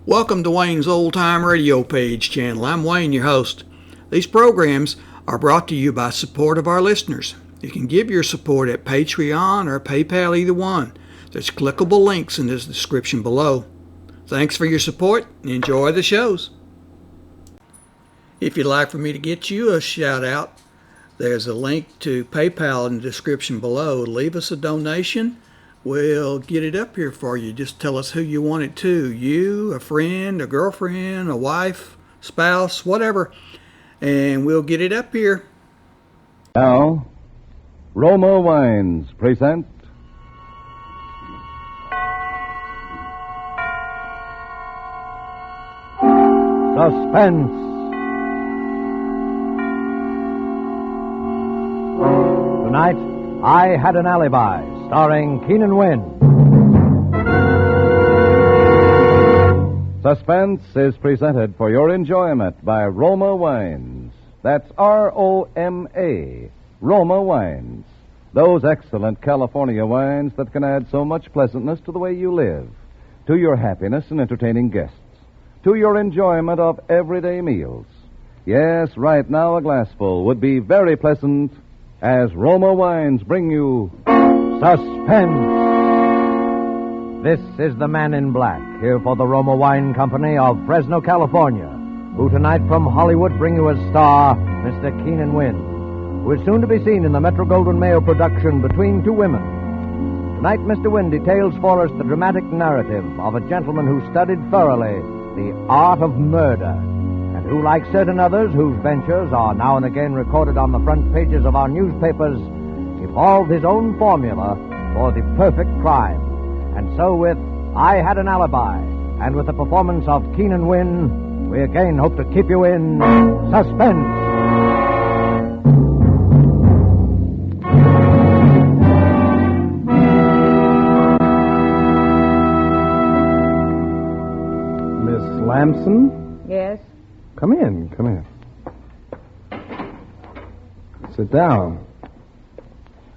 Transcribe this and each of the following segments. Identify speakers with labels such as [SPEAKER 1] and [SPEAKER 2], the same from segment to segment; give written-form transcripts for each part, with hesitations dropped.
[SPEAKER 1] Welcome to Wayne's Old Time Radio Page channel. I'm Wayne, your host. These programs are brought to you by support of our listeners. You can give your support at Patreon or PayPal, either one. There's clickable links in the description below. Thanks for your support and enjoy the shows. If you'd like for me to get you a shout out, there's a link to PayPal in the description below. Leave us a donation. We'll get it up here for you. Just tell us who you want it to. You, a friend, a girlfriend, a wife, spouse, whatever. And we'll get it up here.
[SPEAKER 2] Now, Roma Wines present Suspense. Tonight, I Had an Alibi, starring Keenan Wynn. Suspense is presented for your enjoyment by Roma Wines. That's R-O-M-A, Roma Wines. Those excellent California wines that can add so much pleasantness to the way you live, to your happiness in entertaining guests, to your enjoyment of everyday meals. Yes, right now a glassful would be very pleasant as Roma Wines bring you Suspense. This is the Man in Black, here for the Roma Wine Company of Fresno, California, who tonight from Hollywood bring you as star Mr. Keenan Wynn, who is soon to be seen in the Metro-Goldwyn-Mayer production Between Two Women. Tonight, Mr. Wynn details for us the dramatic narrative of a gentleman who studied thoroughly the art of murder, and who, like certain others whose ventures are now and again recorded on the front pages of our newspapers, evolved his own formula for the perfect crime. And so with I Had an Alibi, and with the performance of Keenan Wynn, we again hope to keep you in suspense.
[SPEAKER 3] Lamson?
[SPEAKER 4] Yes?
[SPEAKER 3] Come in. Sit down.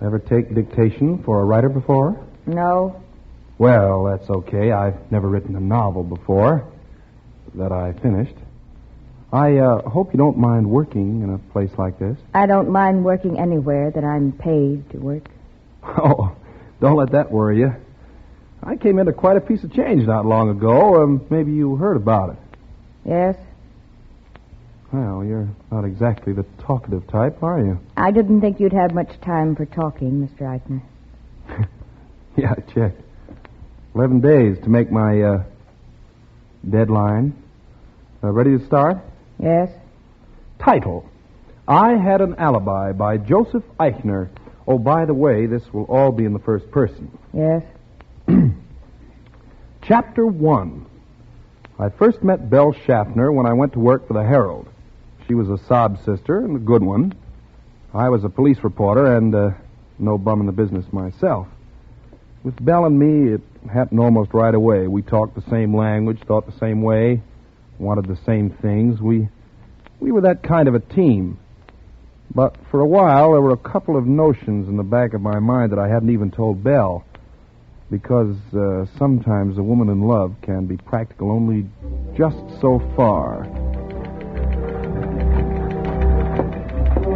[SPEAKER 3] Ever take dictation for a writer before?
[SPEAKER 4] No.
[SPEAKER 3] Well, that's okay. I've never written a novel before that I finished. I hope you don't mind working in a place like this.
[SPEAKER 4] I don't mind working anywhere that I'm paid to work.
[SPEAKER 3] Oh, don't let that worry you. I came into quite a piece of change not long ago. Maybe you heard about it.
[SPEAKER 4] Yes?
[SPEAKER 3] Well, you're not exactly the talkative type, are you?
[SPEAKER 4] I didn't think you'd have much time for talking, Mr. Eichner.
[SPEAKER 3] Yeah, I checked. 11 days to make my deadline. Ready to start?
[SPEAKER 4] Yes?
[SPEAKER 3] Title: I Had an Alibi by Joseph Eichner. Oh, by the way, this will all be in the first person.
[SPEAKER 4] Yes?
[SPEAKER 3] Chapter 1. I first met Belle Schaffner when I went to work for the Herald. She was a sob sister and a good one. I was a police reporter and no bum in the business myself. With Belle and me, it happened almost right away. We talked the same language, thought the same way, wanted the same things. We were that kind of a team. But for a while, there were a couple of notions in the back of my mind that I hadn't even told Belle. Because sometimes a woman in love can be practical only just so far.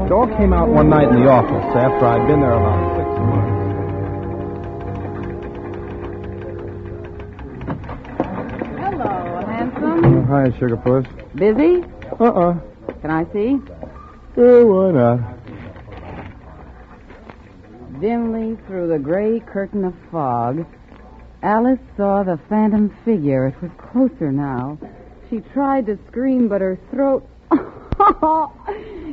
[SPEAKER 3] It all came out one night in the office after I'd been there about 6 months.
[SPEAKER 5] Hello, handsome.
[SPEAKER 3] Hi, Sugarpuss.
[SPEAKER 5] Busy?
[SPEAKER 3] Uh-uh.
[SPEAKER 5] Can I see?
[SPEAKER 3] Why not?
[SPEAKER 5] Dimly through the gray curtain of fog, Alice saw the phantom figure. It was closer now. She tried to scream, but her throat...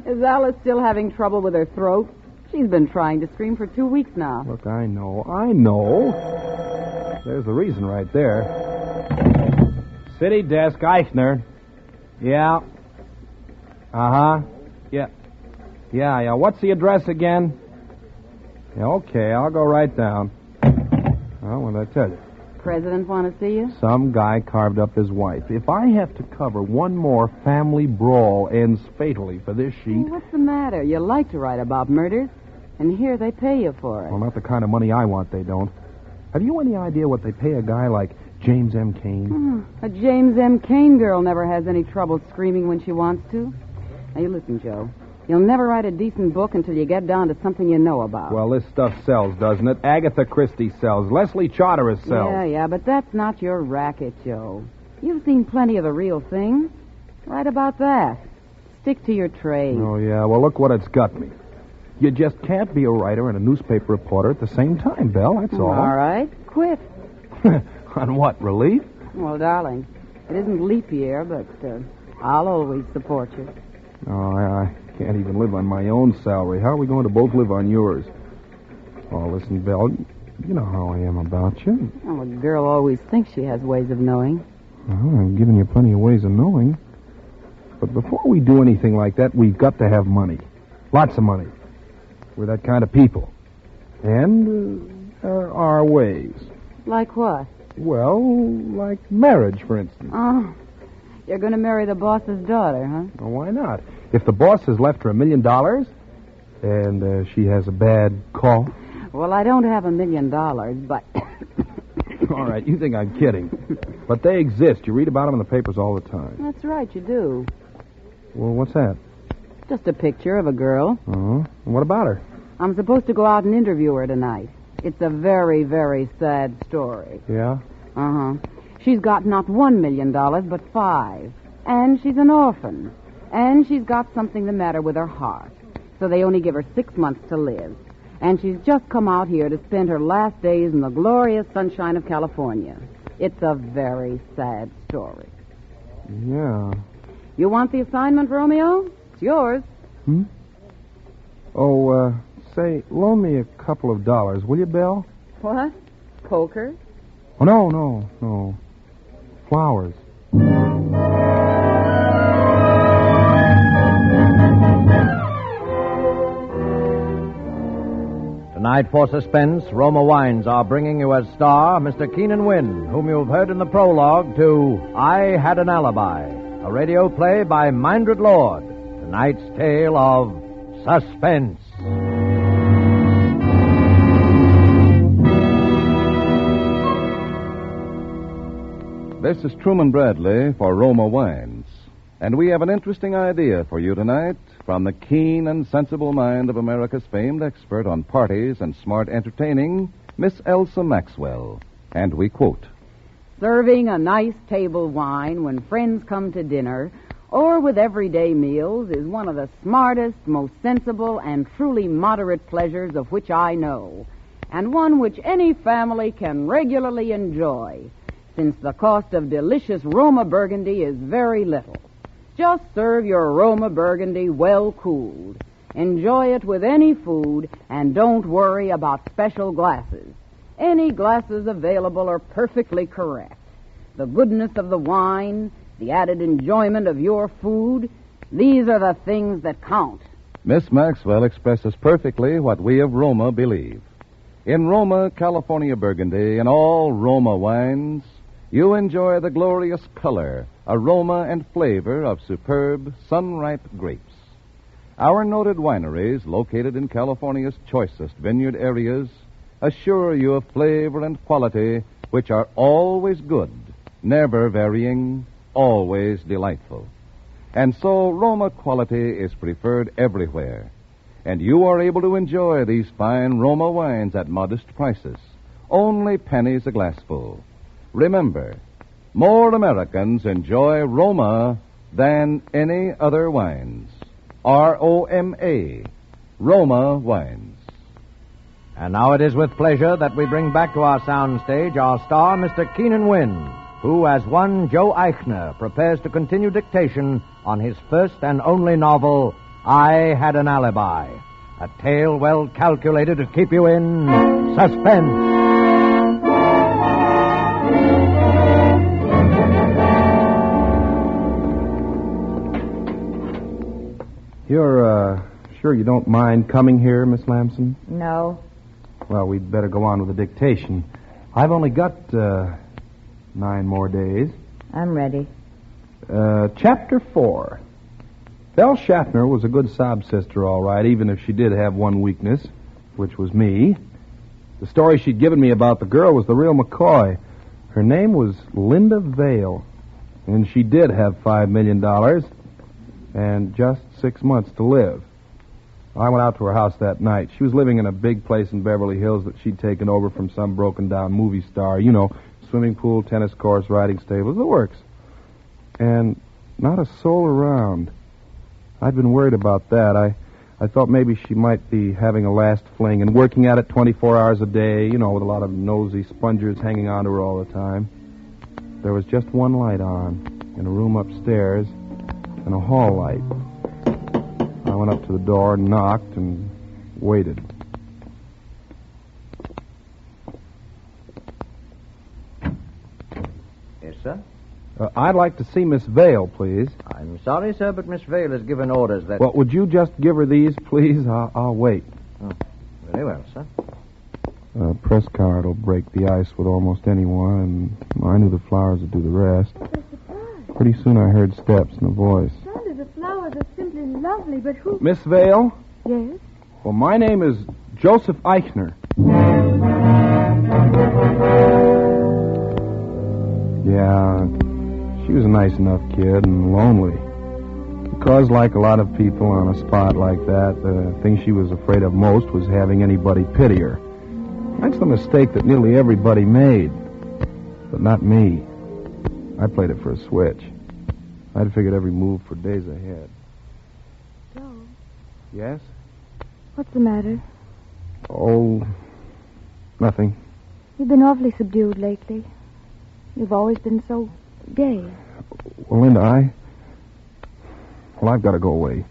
[SPEAKER 5] Is Alice still having trouble with her throat? She's been trying to scream for 2 weeks now.
[SPEAKER 3] Look, I know. There's the reason right there. City desk, Eichner. Yeah. Uh-huh. Yeah. What's the address again? Yeah, okay, I'll go right down. Well, what did I tell you?
[SPEAKER 5] President want to see you?
[SPEAKER 3] Some guy carved up his wife. If I have to cover one more family brawl ends fatally for this sheet...
[SPEAKER 5] Well, what's the matter? You like to write about murders, and here they pay you for it.
[SPEAKER 3] Well, not the kind of money I want, they don't. Have you any idea what they pay a guy like James M. Cain.
[SPEAKER 5] A James M. Cain girl never has any trouble screaming when she wants to. Now, you listen, Joe. You'll never write a decent book until you get down to something you know about.
[SPEAKER 3] Well, this stuff sells, doesn't it? Agatha Christie sells. Leslie Charteris sells.
[SPEAKER 5] Yeah, but that's not your racket, Joe. You've seen plenty of the real thing. Write about that. Stick to your trade.
[SPEAKER 3] Oh, yeah. Well, look what it's got me. You just can't be a writer and a newspaper reporter at the same time, Belle. That's all.
[SPEAKER 5] All right. Quit.
[SPEAKER 3] On what, relief?
[SPEAKER 5] Well, darling, it isn't leap year, but I'll always support you.
[SPEAKER 3] Oh, I can't even live on my own salary. How are we going to both live on yours? Oh, listen, Belle, you know how I am about you.
[SPEAKER 5] Well, a girl always thinks she has ways of knowing.
[SPEAKER 3] Well, I've given you plenty of ways of knowing. But before we do anything like that, we've got to have money. Lots of money. We're that kind of people. And there are ways.
[SPEAKER 5] Like what?
[SPEAKER 3] Well, like marriage, for instance.
[SPEAKER 5] Oh, you're going to marry the boss's daughter, huh?
[SPEAKER 3] Well, why not? If the boss has left her $1 million and she has a bad cough.
[SPEAKER 5] Well, I don't have $1 million, but...
[SPEAKER 3] All right, you think I'm kidding. But they exist. You read about them in the papers all the time.
[SPEAKER 5] That's right, you do.
[SPEAKER 3] Well, what's that?
[SPEAKER 5] Just a picture of a girl.
[SPEAKER 3] Oh, and what about her?
[SPEAKER 5] I'm supposed to go out and interview her tonight. It's a very, very sad story.
[SPEAKER 3] Yeah?
[SPEAKER 5] Uh-huh. She's got not $1 million, but 5. And she's an orphan. And she's got something the matter with her heart. So they only give her 6 months to live. And she's just come out here to spend her last days in the glorious sunshine of California. It's a very sad story.
[SPEAKER 3] Yeah.
[SPEAKER 5] You want the assignment, Romeo? It's yours.
[SPEAKER 3] Oh, say, loan me a couple of dollars, will you, Belle?
[SPEAKER 5] What? Poker?
[SPEAKER 3] Oh, no. Flowers.
[SPEAKER 2] Tonight for Suspense, Roma Wines are bringing you as star Mr. Keenan Wynn, whom you've heard in the prologue to I Had An Alibi, a radio play by Mindred Lord. Tonight's tale of suspense. This is Truman Bradley for Roma Wines. And we have an interesting idea for you tonight from the keen and sensible mind of America's famed expert on parties and smart entertaining, Miss Elsa Maxwell. And we quote,
[SPEAKER 5] Serving a nice table wine when friends come to dinner or with everyday meals is one of the smartest, most sensible, and truly moderate pleasures of which I know, and one which any family can regularly enjoy, since the cost of delicious Roma Burgundy is very little. Just serve your Roma Burgundy well cooled. Enjoy it with any food, and don't worry about special glasses. Any glasses available are perfectly correct. The goodness of the wine, the added enjoyment of your food, these are the things that count.
[SPEAKER 2] Miss Maxwell expresses perfectly what we of Roma believe. In Roma, California Burgundy, and all Roma wines, you enjoy the glorious color, aroma, and flavor of superb, sun-ripe grapes. Our noted wineries, located in California's choicest vineyard areas, assure you of flavor and quality which are always good, never varying, always delightful. And so Roma quality is preferred everywhere. And you are able to enjoy these fine Roma wines at modest prices, only pennies a glassful. Remember, more Americans enjoy Roma than any other wines. R-O-M-A, Roma Wines. And now it is with pleasure that we bring back to our soundstage our star, Mr. Keenan Wynn, who, as one Joe Eichner, prepares to continue dictation on his first and only novel, I Had An Alibi, a tale well calculated to keep you in suspense.
[SPEAKER 3] You're, sure you don't mind coming here, Miss Lamson?
[SPEAKER 4] No.
[SPEAKER 3] Well, we'd better go on with the dictation. I've only got, 9 more days.
[SPEAKER 4] I'm ready.
[SPEAKER 3] Chapter 4. Belle Schaffner was a good sob sister, all right, even if she did have one weakness, which was me. The story she'd given me about the girl was the real McCoy. Her name was Linda Vale, and she did have $5 million and just 6 months to live. I went out to her house that night. She was living in a big place in Beverly Hills that she'd taken over from some broken-down movie star. You know, swimming pool, tennis course, riding stables, the works. And not a soul around. I'd been worried about that. I thought maybe she might be having a last fling and working at it 24 hours a day, you know, with a lot of nosy spongers hanging on to her all the time. There was just one light on in a room upstairs and a hall light. I went up to the door, knocked, and waited.
[SPEAKER 6] Yes, sir?
[SPEAKER 3] I'd like to see Miss Vale, please.
[SPEAKER 6] I'm sorry, sir, but Miss Vale has given orders that...
[SPEAKER 3] Well, would you just give her these, please? I'll wait.
[SPEAKER 6] Oh, very well, sir.
[SPEAKER 3] A press card will break the ice with almost anyone, and I knew the flowers would do the rest. Pretty soon I heard steps and a voice.
[SPEAKER 4] Sandra, the flowers are simply lovely, but who...
[SPEAKER 3] Miss Vale?
[SPEAKER 4] Yes?
[SPEAKER 3] Well, my name is Joseph Eichner. Yeah, she was a nice enough kid and lonely. Because, like a lot of people on a spot like that, the thing she was afraid of most was having anybody pity her. That's the mistake that nearly everybody made. But not me. I played it for a switch. I'd figured every move for days ahead.
[SPEAKER 4] Joe,
[SPEAKER 3] Yes?
[SPEAKER 4] what's the matter?
[SPEAKER 3] Oh, nothing.
[SPEAKER 4] You've been awfully subdued lately. You've always been so gay.
[SPEAKER 3] Well, Linda, Well, I've got to go away.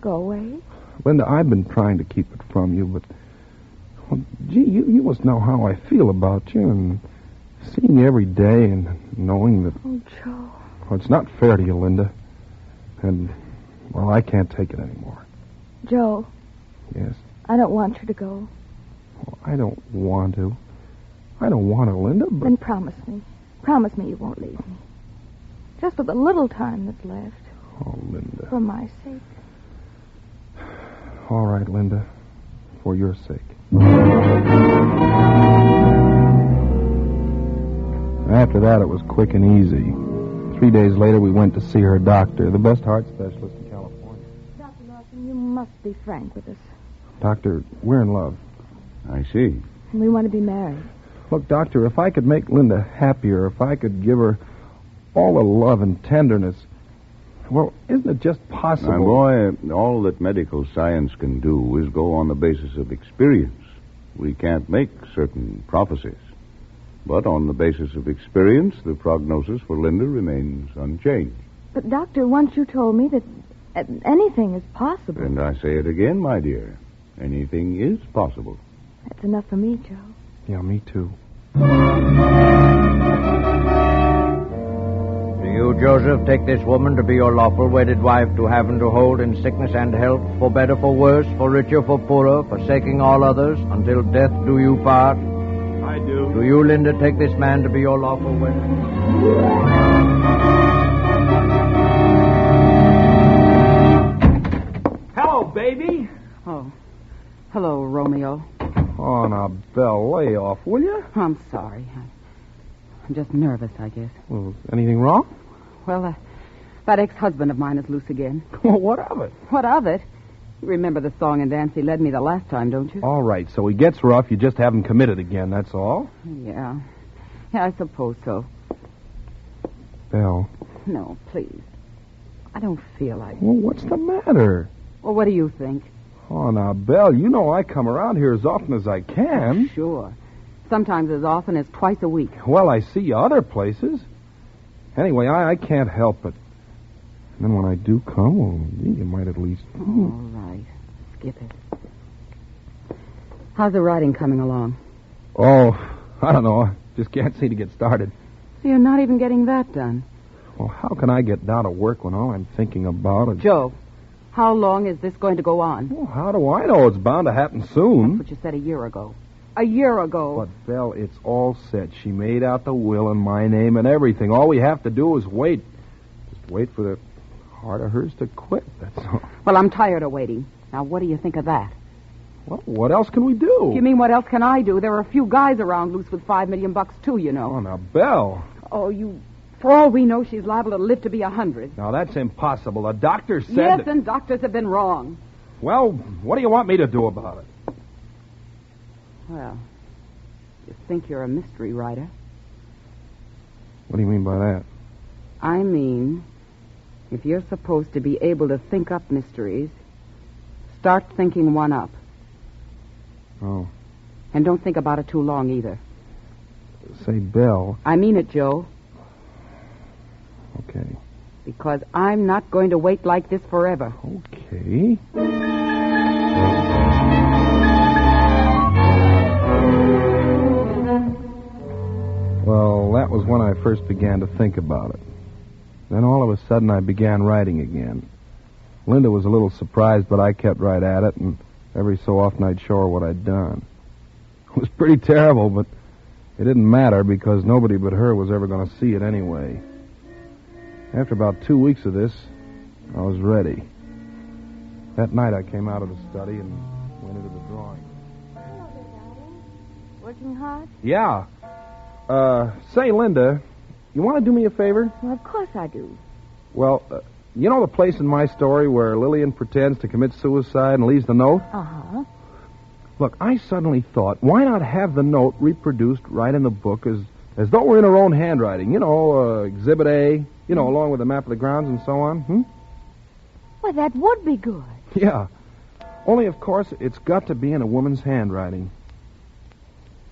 [SPEAKER 4] Go away?
[SPEAKER 3] Linda, I've been trying to keep it from you, but... Well, gee, you must know how I feel about you, and seeing you every day and knowing that...
[SPEAKER 4] Oh, Joe.
[SPEAKER 3] Well, it's not fair to you, Linda. And, well, I can't take it anymore.
[SPEAKER 4] Joe,
[SPEAKER 3] Yes?
[SPEAKER 4] I don't want you to go.
[SPEAKER 3] Well, I don't want to. I don't want to, Linda, but...
[SPEAKER 4] Then promise me. Promise me you won't leave me. Just for the little time that's left.
[SPEAKER 3] Oh, Linda.
[SPEAKER 4] For my sake.
[SPEAKER 3] All right, Linda. For your sake. After that, it was quick and easy. 3 days later, we went to see her doctor, the best heart specialist in California.
[SPEAKER 4] Dr. Lawson, you must be frank with us.
[SPEAKER 3] Doctor, we're in love.
[SPEAKER 2] I see.
[SPEAKER 4] And we want to be married.
[SPEAKER 3] Look, Doctor, if I could make Linda happier, if I could give her all the love and tenderness, well, isn't it just possible?
[SPEAKER 2] My boy, all that medical science can do is go on the basis of experience. We can't make certain prophecies. But on the basis of experience, the prognosis for Linda remains unchanged.
[SPEAKER 4] But, Doctor, once you told me that anything is possible.
[SPEAKER 2] And I say it again, my dear. Anything is possible.
[SPEAKER 4] That's enough for me, Joe.
[SPEAKER 3] Yeah, me too.
[SPEAKER 6] Do you, Joseph, take this woman to be your lawful wedded wife to have and to hold in sickness and health, for better, for worse, for richer, for poorer, forsaking all others, until death do you part?
[SPEAKER 3] I do.
[SPEAKER 6] Do you, Linda, take this man to be your lawful wedded?
[SPEAKER 3] Hello, baby.
[SPEAKER 5] Oh, hello, Romeo.
[SPEAKER 3] Oh, now, Belle, lay off, will you?
[SPEAKER 5] I'm sorry. I'm just nervous, I guess.
[SPEAKER 3] Well, anything wrong?
[SPEAKER 5] Well, that ex-husband of mine is loose again.
[SPEAKER 3] Well, what of it?
[SPEAKER 5] What of it? You remember the song and dance he led me the last time, don't you?
[SPEAKER 3] All right, so he gets rough, you just haven't committed again, that's all?
[SPEAKER 5] Yeah. Yeah, I suppose so.
[SPEAKER 3] Belle.
[SPEAKER 5] No, please. I don't feel like...
[SPEAKER 3] Well, what's the matter?
[SPEAKER 5] Well, what do you think?
[SPEAKER 3] Oh, now, Belle, you know I come around here as often as I can.
[SPEAKER 5] Sure. Sometimes as often as twice a week.
[SPEAKER 3] Well, I see you other places. Anyway, I can't help it. And then when I do come, well, you might at least...
[SPEAKER 5] All right. Skip it. How's the writing coming along?
[SPEAKER 3] Oh, I don't know. I just can't seem to get started.
[SPEAKER 5] So you're not even getting that done.
[SPEAKER 3] Well, how can I get down to work when all I'm thinking about is...
[SPEAKER 5] Joe, how long is this going to go on?
[SPEAKER 3] Well, how do I know? It's bound to happen soon.
[SPEAKER 5] That's what you said a year ago. A year ago.
[SPEAKER 3] But, Belle, it's all set. She made out the will in my name and everything. All we have to do is wait. Just wait for the heart of hers to quit, that's all.
[SPEAKER 5] Well, I'm tired of waiting. Now, what do you think of that?
[SPEAKER 3] Well, what else can we do?
[SPEAKER 5] You mean what else can I do? There are a few guys around loose with $5 million too, you know.
[SPEAKER 3] Oh, now, Belle.
[SPEAKER 5] Oh, for all we know, she's liable to live to be 100.
[SPEAKER 3] Now, that's impossible. The doctor said...
[SPEAKER 5] Yes, and doctors have been wrong.
[SPEAKER 3] Well, what do you want me to do about it?
[SPEAKER 5] Well, you think you're a mystery writer.
[SPEAKER 3] What do you mean by that?
[SPEAKER 5] I mean, if you're supposed to be able to think up mysteries, start thinking one up.
[SPEAKER 3] Oh.
[SPEAKER 5] And don't think about it too long either.
[SPEAKER 3] Say, Belle.
[SPEAKER 5] I mean it, Joe.
[SPEAKER 3] Okay.
[SPEAKER 5] Because I'm not going to wait like this forever.
[SPEAKER 3] Okay. Well, that was when I first began to think about it. Then all of a sudden I began writing again. Linda was a little surprised, but I kept right at it, and every so often I'd show her what I'd done. It was pretty terrible, but it didn't matter because nobody but her was ever going to see it anyway. After about 2 weeks of this, I was ready. That night I came out of the study and went into the drawing room.
[SPEAKER 4] Working hard?
[SPEAKER 3] Yeah. Say, Linda, you want to do me a favor?
[SPEAKER 4] Well, of course I do.
[SPEAKER 3] Well, you know the place in my story where Lillian pretends to commit suicide and leaves the note?
[SPEAKER 4] Uh-huh.
[SPEAKER 3] Look, I suddenly thought, why not have the note reproduced right in the book as though we're in her own handwriting? You know, Exhibit A, you know, along with a map of the grounds and so on.
[SPEAKER 4] Well, that would be good.
[SPEAKER 3] Yeah. Only, of course, it's got to be in a woman's handwriting.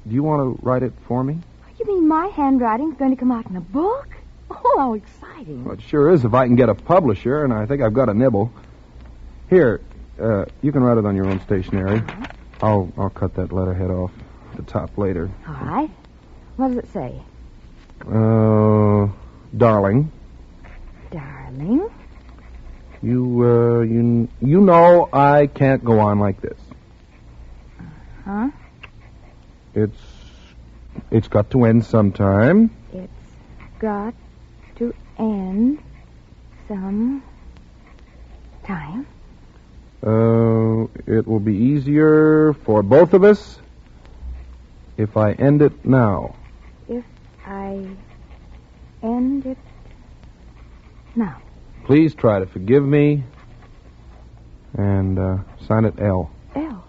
[SPEAKER 3] Do you want to write it for me?
[SPEAKER 4] You mean my handwriting's going to come out in a book? Oh, how exciting.
[SPEAKER 3] Well, it sure is if I can get a publisher, and I think I've got a nibble. Here, you can write it on your own stationery. I'll cut that letterhead off the top later.
[SPEAKER 4] All right. What does it say?
[SPEAKER 3] Darling.
[SPEAKER 4] Darling?
[SPEAKER 3] You know I can't go on like this.
[SPEAKER 4] Huh?
[SPEAKER 3] It's got to end sometime.
[SPEAKER 4] It's got to end some time.
[SPEAKER 3] It will be easier for both of us if I end it now.
[SPEAKER 4] If I end it now.
[SPEAKER 3] Please try to forgive me and sign it L.
[SPEAKER 4] L.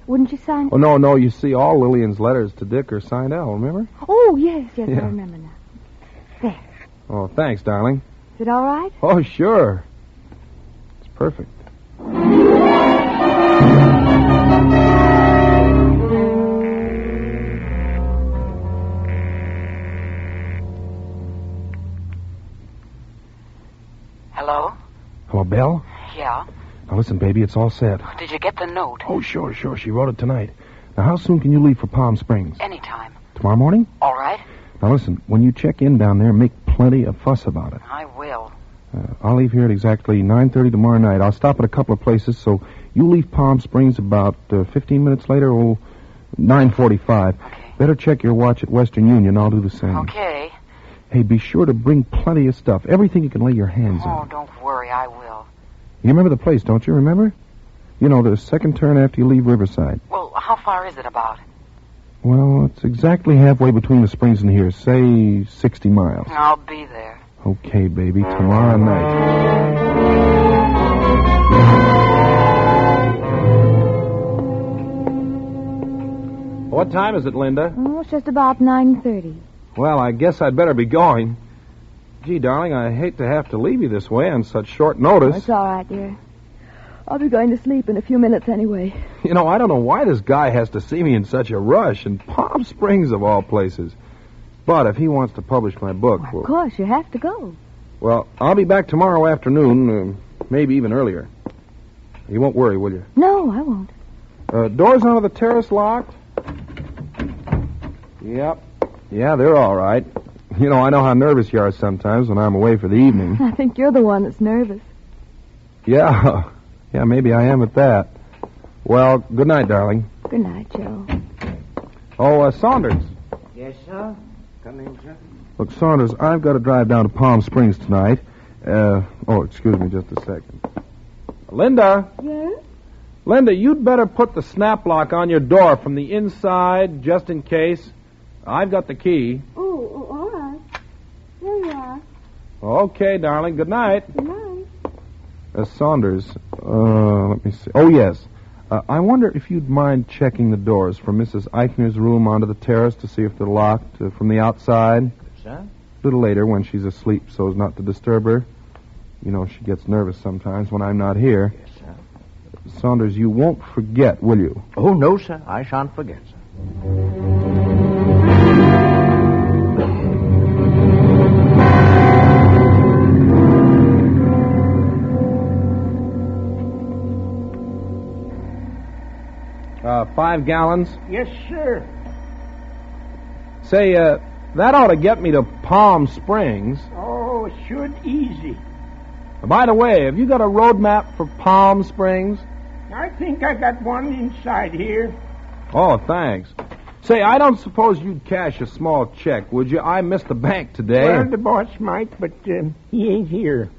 [SPEAKER 4] Wouldn't you sign it?
[SPEAKER 3] Oh, no, you see, all Lillian's letters to Dick are signed L, remember?
[SPEAKER 4] Oh, yes, I
[SPEAKER 3] Yeah.
[SPEAKER 4] remember now. There.
[SPEAKER 3] Oh, thanks, darling.
[SPEAKER 4] Is it all right?
[SPEAKER 3] Oh, sure. It's perfect.
[SPEAKER 7] Hello?
[SPEAKER 3] Hello, Belle?
[SPEAKER 7] Yeah?
[SPEAKER 3] Now, listen, baby, it's all set.
[SPEAKER 7] Did you get the note?
[SPEAKER 3] Oh, sure. She wrote it tonight. Now, how soon can you leave for Palm Springs?
[SPEAKER 7] Anytime.
[SPEAKER 3] Tomorrow morning?
[SPEAKER 7] All right.
[SPEAKER 3] Now, listen, when you check in down there, make plenty of fuss about it.
[SPEAKER 7] I will.
[SPEAKER 3] I'll leave here at exactly 9:30 tomorrow night. I'll stop at a couple of places, so you leave Palm Springs about 15 minutes later, 9:45.
[SPEAKER 7] Okay.
[SPEAKER 3] Better check your watch at Western Union. I'll do the same.
[SPEAKER 7] Okay.
[SPEAKER 3] Hey, be sure to bring plenty of stuff. Everything you can lay your hands
[SPEAKER 7] Oh,
[SPEAKER 3] on.
[SPEAKER 7] don't worry. I will.
[SPEAKER 3] You remember the place, don't you? Remember? You know, the second turn after you leave Riverside.
[SPEAKER 7] Well, how far is it about?
[SPEAKER 3] Well, it's exactly halfway between the springs and here. Say 60 miles.
[SPEAKER 7] I'll be there.
[SPEAKER 3] Okay, baby. Tomorrow night. What time is it, Linda?
[SPEAKER 4] Oh, it's just about 9:30.
[SPEAKER 3] Well, I guess I'd better be going. Gee, darling, I hate to have to leave you this way on such short notice.
[SPEAKER 4] It's all right, dear. I'll be going to sleep in a few minutes anyway.
[SPEAKER 3] You know, I don't know why this guy has to see me in such a rush, in Palm Springs of all places. But if he wants to publish my book...
[SPEAKER 4] Well, of course, you have to go.
[SPEAKER 3] Well, I'll be back tomorrow afternoon, maybe even earlier. You won't worry, will you?
[SPEAKER 4] No, I won't.
[SPEAKER 3] Doors onto the terrace locked? Yep. Yeah, they're all right. You know, I know how nervous you are sometimes when I'm away for the evening.
[SPEAKER 4] I think you're the one that's nervous.
[SPEAKER 3] Yeah. Yeah, maybe I am at that. Well, good night, darling.
[SPEAKER 4] Good night, Joe.
[SPEAKER 3] Oh, Saunders.
[SPEAKER 6] Yes, sir? Come in, sir.
[SPEAKER 3] Look, Saunders, I've got to drive down to Palm Springs tonight. Excuse me just a second. Linda,
[SPEAKER 4] Yes?
[SPEAKER 3] Linda, you'd better put the snap lock on your door from the inside, just in case. I've got the key.
[SPEAKER 4] Oh, all right. Here you are.
[SPEAKER 3] Okay, darling. Good night.
[SPEAKER 4] Good night.
[SPEAKER 3] Saunders, let me see. Oh, yes. I wonder if you'd mind checking the doors from Mrs. Eichner's room onto the terrace to see if they're locked from the outside.
[SPEAKER 6] Sir?
[SPEAKER 3] A little later when she's asleep so as not to disturb her. You know, she gets nervous sometimes when I'm not here.
[SPEAKER 6] Yes, sir.
[SPEAKER 3] Saunders, you won't forget, will you?
[SPEAKER 6] Oh, no, sir. I shan't forget, sir.
[SPEAKER 3] $5 gallons.
[SPEAKER 8] Yes, sir.
[SPEAKER 3] Say, that ought to get me to Palm Springs.
[SPEAKER 8] Oh, should easy.
[SPEAKER 3] By the way, have you got a road map for Palm Springs?
[SPEAKER 8] I think I got one inside here.
[SPEAKER 3] Oh, thanks. Say, I don't suppose you'd cash a small check, would you? I missed the bank today.
[SPEAKER 8] Well, the boss might, but he ain't here.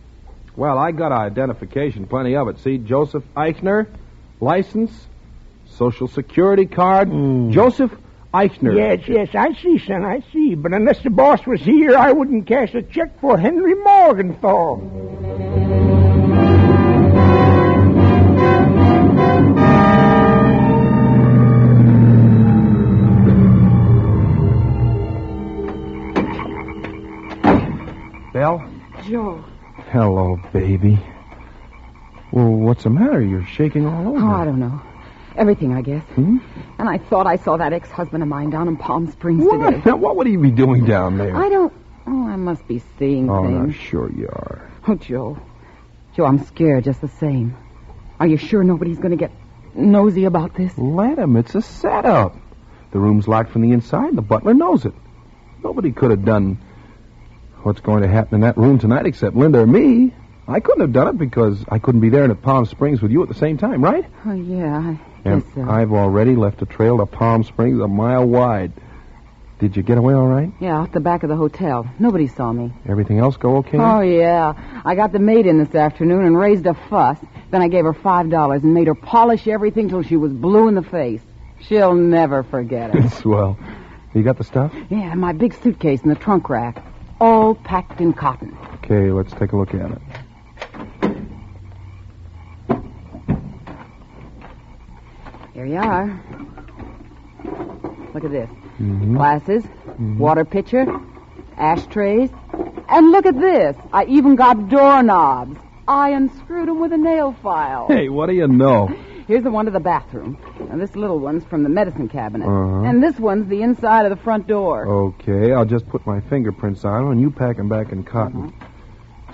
[SPEAKER 3] Well, I got identification, plenty of it. See, Joseph Eichner, license, Social Security card, Joseph Eichner.
[SPEAKER 8] Yes, I see, son, I see. But unless the boss was here, I wouldn't cash a check for Henry Morgenthau.
[SPEAKER 3] Belle?
[SPEAKER 4] Joe.
[SPEAKER 3] Hello, baby. Well, what's the matter? You're shaking all over.
[SPEAKER 5] Oh, I don't know. Everything, I guess.
[SPEAKER 3] Hmm?
[SPEAKER 5] And I thought I saw that ex-husband of mine down in Palm Springs
[SPEAKER 3] What?
[SPEAKER 5] today.
[SPEAKER 3] Now, what would he be doing down there?
[SPEAKER 5] I don't... Oh, I must be seeing
[SPEAKER 3] Oh, I'm
[SPEAKER 5] things.
[SPEAKER 3] sure you are.
[SPEAKER 5] Oh, Joe. Joe, I'm scared just the same. Are you sure nobody's going to get nosy about this?
[SPEAKER 3] Let him. It's a setup. The room's locked from the inside. The butler knows it. Nobody could have done what's going to happen in that room tonight except Linda or me. I couldn't have done it because I couldn't be there in Palm Springs with you at the same time, right?
[SPEAKER 5] Oh, yeah, I
[SPEAKER 3] And
[SPEAKER 5] guess so.
[SPEAKER 3] I've already left a trail to Palm Springs a mile wide. Did you get away all right?
[SPEAKER 5] Yeah, out the back of the hotel. Nobody saw me.
[SPEAKER 3] Everything else go okay?
[SPEAKER 5] Oh, yeah. I got the maid in this afternoon and raised a fuss. Then I gave her $5 and made her polish everything till she was blue in the face. She'll never forget it.
[SPEAKER 3] Swell. You got the stuff?
[SPEAKER 5] Yeah, my big suitcase in the trunk rack. All packed in cotton.
[SPEAKER 3] Okay, let's take a look at it.
[SPEAKER 5] Here you are. Look at this. Glasses, water pitcher, ashtrays. And look at this. I even got doorknobs. I unscrewed them with a nail file.
[SPEAKER 3] Hey, what do you know?
[SPEAKER 5] Here's the one to the bathroom. And this little one's from the medicine cabinet.
[SPEAKER 3] Uh-huh.
[SPEAKER 5] And this one's the inside of the front door.
[SPEAKER 3] Okay, I'll just put my fingerprints on them and you pack them back in cotton.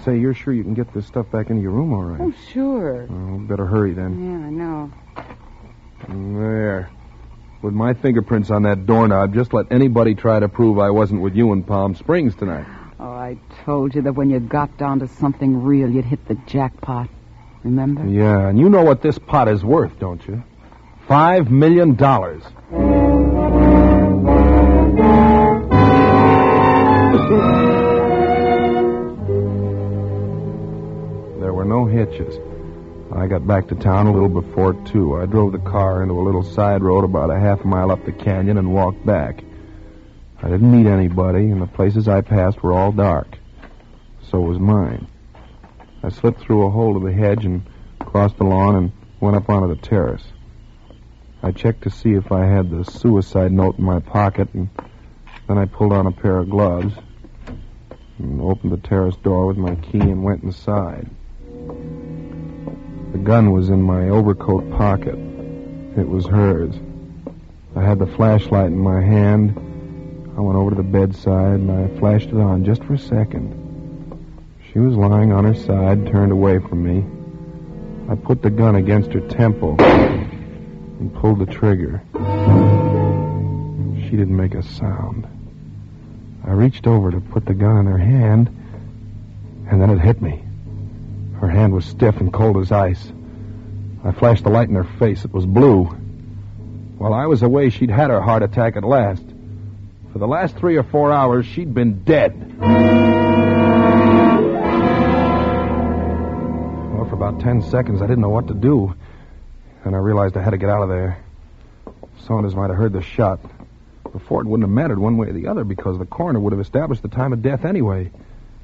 [SPEAKER 3] Say, you're sure you can get this stuff back into your room all right?
[SPEAKER 5] Oh, sure.
[SPEAKER 3] Oh, better hurry then.
[SPEAKER 5] Yeah, I know.
[SPEAKER 3] There. With my fingerprints on that doorknob, just let anybody try to prove I wasn't with you in Palm Springs tonight.
[SPEAKER 5] Oh, I told you that when you got down to something real, you'd hit the jackpot. Remember?
[SPEAKER 3] Yeah, and you know what this pot is worth, don't you? $5 million. There were no hitches. I got back to town a little before 2. I drove the car into a little side road about a half mile up the canyon and walked back. I didn't meet anybody, and the places I passed were all dark. So was mine. I slipped through a hole to the hedge and crossed the lawn and went up onto the terrace. I checked to see if I had the suicide note in my pocket, and then I pulled on a pair of gloves and opened the terrace door with my key and went inside. The gun was in my overcoat pocket. It was hers. I had the flashlight in my hand. I went over to the bedside and I flashed it on just for a second. She was lying on her side, turned away from me. I put the gun against her temple and pulled the trigger. She didn't make a sound. I reached over to put the gun in her hand, and then it hit me. Her hand was stiff and cold as ice. I flashed the light in her face. It was blue. While I was away, she'd had her heart attack at last. For the last 3 or 4 hours, she'd been dead. Well, for about 10 seconds, I didn't know what to do. and I realized I had to get out of there. Saunders might have heard the shot. Before, it wouldn't have mattered one way or the other because the coroner would have established the time of death anyway.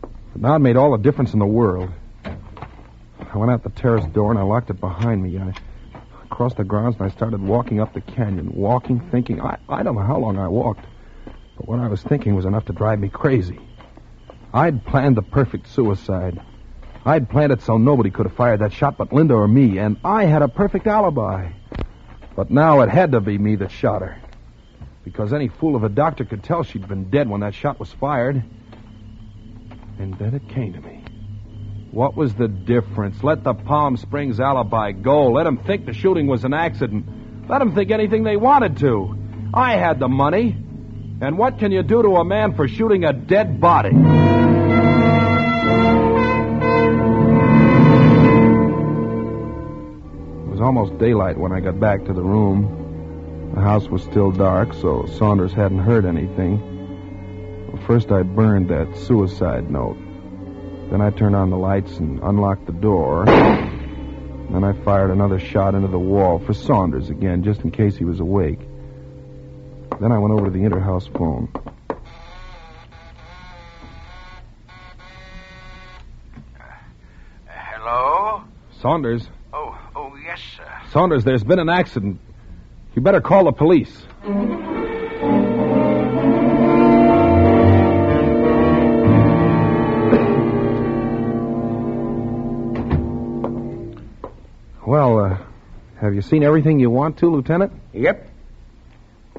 [SPEAKER 3] But now it made all the difference in the world. I went out the terrace door and I locked it behind me. I crossed the grounds and I started walking up the canyon. Walking, thinking. I don't know how long I walked. But what I was thinking was enough to drive me crazy. I'd planned the perfect suicide. I'd planned it so nobody could have fired that shot but Linda or me, and I had a perfect alibi. But now it had to be me that shot her. Because any fool of a doctor could tell she'd been dead when that shot was fired. And then it came to me. What was the difference? Let the Palm Springs alibi go. Let them think the shooting was an accident. Let them think anything they wanted to. I had the money. And what can you do to a man for shooting a dead body? It was almost daylight when I got back to the room. The house was still dark, so Saunders hadn't heard anything. Well, first I burned that suicide note. Then I turned on the lights and unlocked the door. Then I fired another shot into the wall for Saunders again, just in case he was awake. Then I went over to the inter-house phone.
[SPEAKER 9] Hello?
[SPEAKER 3] Saunders?
[SPEAKER 9] Oh, yes, sir.
[SPEAKER 3] Saunders, there's been an accident. You better call the police. Well, have you seen everything you want to, Lieutenant?
[SPEAKER 8] Yep.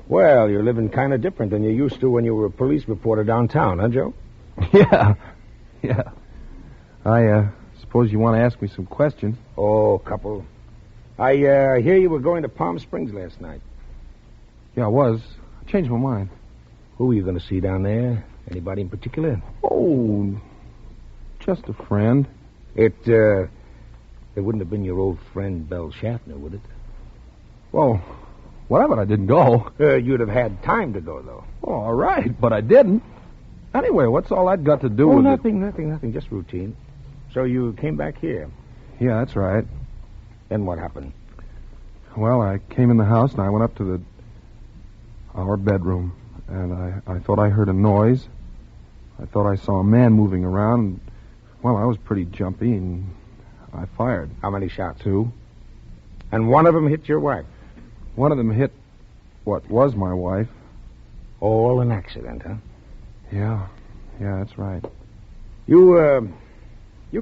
[SPEAKER 8] Well, you're living kind of different than you used to when you were a police reporter downtown, huh, Joe?
[SPEAKER 3] Yeah. I suppose you want to ask me some questions.
[SPEAKER 8] Oh, a couple. I hear you were going to Palm Springs last night.
[SPEAKER 3] Yeah, I was. I changed my mind.
[SPEAKER 8] Who are you going to see down there? Anybody in particular?
[SPEAKER 3] Oh, just a friend.
[SPEAKER 8] It wouldn't have been your old friend, Belle Schaffner, would it?
[SPEAKER 3] Well, whatever, I didn't go.
[SPEAKER 8] You'd have had time to go, though.
[SPEAKER 3] Oh, all right, but I didn't. Anyway, what's all that got to do with
[SPEAKER 8] nothing, just routine. So you came back here.
[SPEAKER 3] Yeah, that's right.
[SPEAKER 8] Then what happened?
[SPEAKER 3] Well, I came in the house and I went up to our bedroom, and I thought I heard a noise. I thought I saw a man moving around. Well, I was pretty jumpy, and I fired.
[SPEAKER 8] How many shots?
[SPEAKER 3] 2.
[SPEAKER 8] And one of them hit your wife?
[SPEAKER 3] One of them hit what was my wife.
[SPEAKER 8] All an accident, huh?
[SPEAKER 3] Yeah, that's right.
[SPEAKER 8] You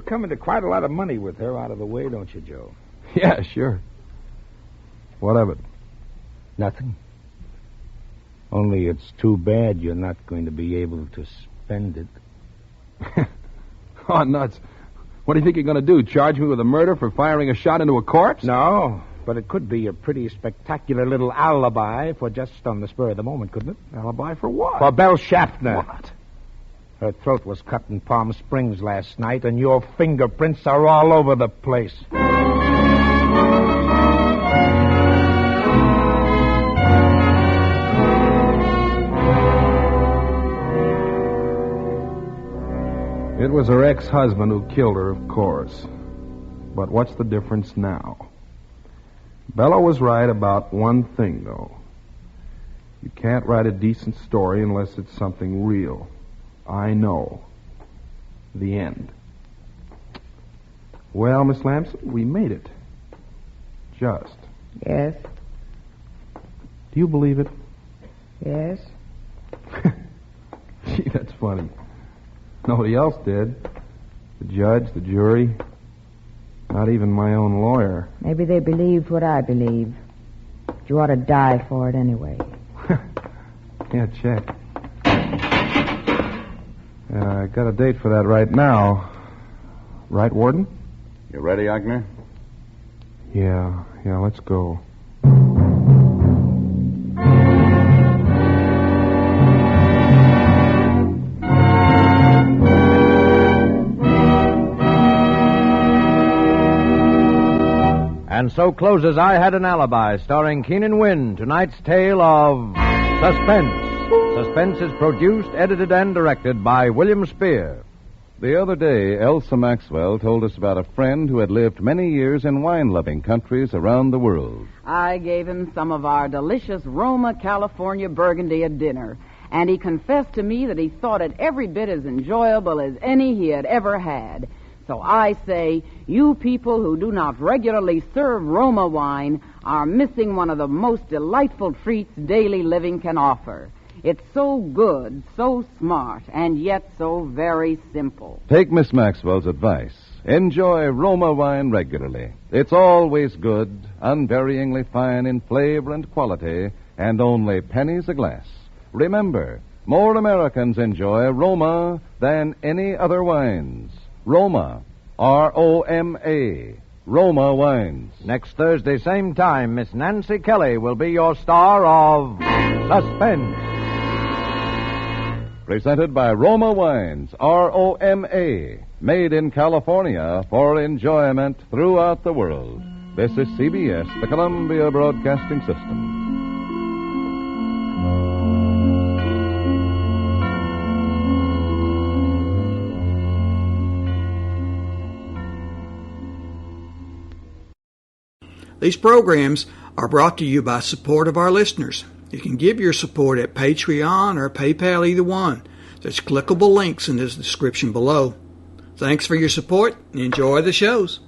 [SPEAKER 8] come into quite a lot of money with her out of the way, don't you, Joe?
[SPEAKER 3] Yeah, sure. What of it?
[SPEAKER 8] Nothing. Only it's too bad you're not going to be able to spend it.
[SPEAKER 3] Oh, nuts. What do you think you're going to do, charge me with a murder for firing a shot into a corpse?
[SPEAKER 8] No, but it could be a pretty spectacular little alibi for just on the spur of the moment, couldn't it?
[SPEAKER 3] Alibi for what?
[SPEAKER 8] For Belle Schaffner.
[SPEAKER 3] What?
[SPEAKER 8] Her throat was cut in Palm Springs last night, and your fingerprints are all over the place. It was her ex-husband who killed her, of course. But what's the difference now? Bella was right about one thing, though. You can't write a decent story unless it's something real. I know. The end. Well, Miss Lamson, we made it. Just.
[SPEAKER 5] Yes.
[SPEAKER 3] Do you believe it?
[SPEAKER 5] Yes.
[SPEAKER 3] Gee, that's funny. Nobody else did. The judge, the jury, not even my own lawyer.
[SPEAKER 5] Maybe they believed what I believe. But you ought to die for it anyway.
[SPEAKER 3] Yeah, check. I got a date for that right now. Right, Warden?
[SPEAKER 2] You ready, Agner?
[SPEAKER 3] Yeah, let's go.
[SPEAKER 6] And so closes I Had an Alibi, starring Keenan Wynn, tonight's tale of Suspense. Suspense is produced, edited, and directed by William Spear.
[SPEAKER 2] The other day, Elsa Maxwell told us about a friend who had lived many years in wine-loving countries around the world.
[SPEAKER 5] I gave him some of our delicious Roma, California Burgundy at dinner, and he confessed to me that he thought it every bit as enjoyable as any he had ever had. So I say, you people who do not regularly serve Roma wine are missing one of the most delightful treats daily living can offer. It's so good, so smart, and yet so very simple.
[SPEAKER 2] Take Miss Maxwell's advice. Enjoy Roma wine regularly. It's always good, unvaryingly fine in flavor and quality, and only pennies a glass. Remember, more Americans enjoy Roma than any other wines. Roma, R-O-M-A, Roma wines.
[SPEAKER 6] Next Thursday, same time, Miss Nancy Kelly will be your star of Suspense.
[SPEAKER 2] Presented by Roma Wines, R-O-M-A, made in California for enjoyment throughout the world. This is CBS, the Columbia Broadcasting System.
[SPEAKER 1] These programs are brought to you by support of our listeners. You can give your support at Patreon or PayPal, either one. There's clickable links in the description below. Thanks for your support and enjoy the shows.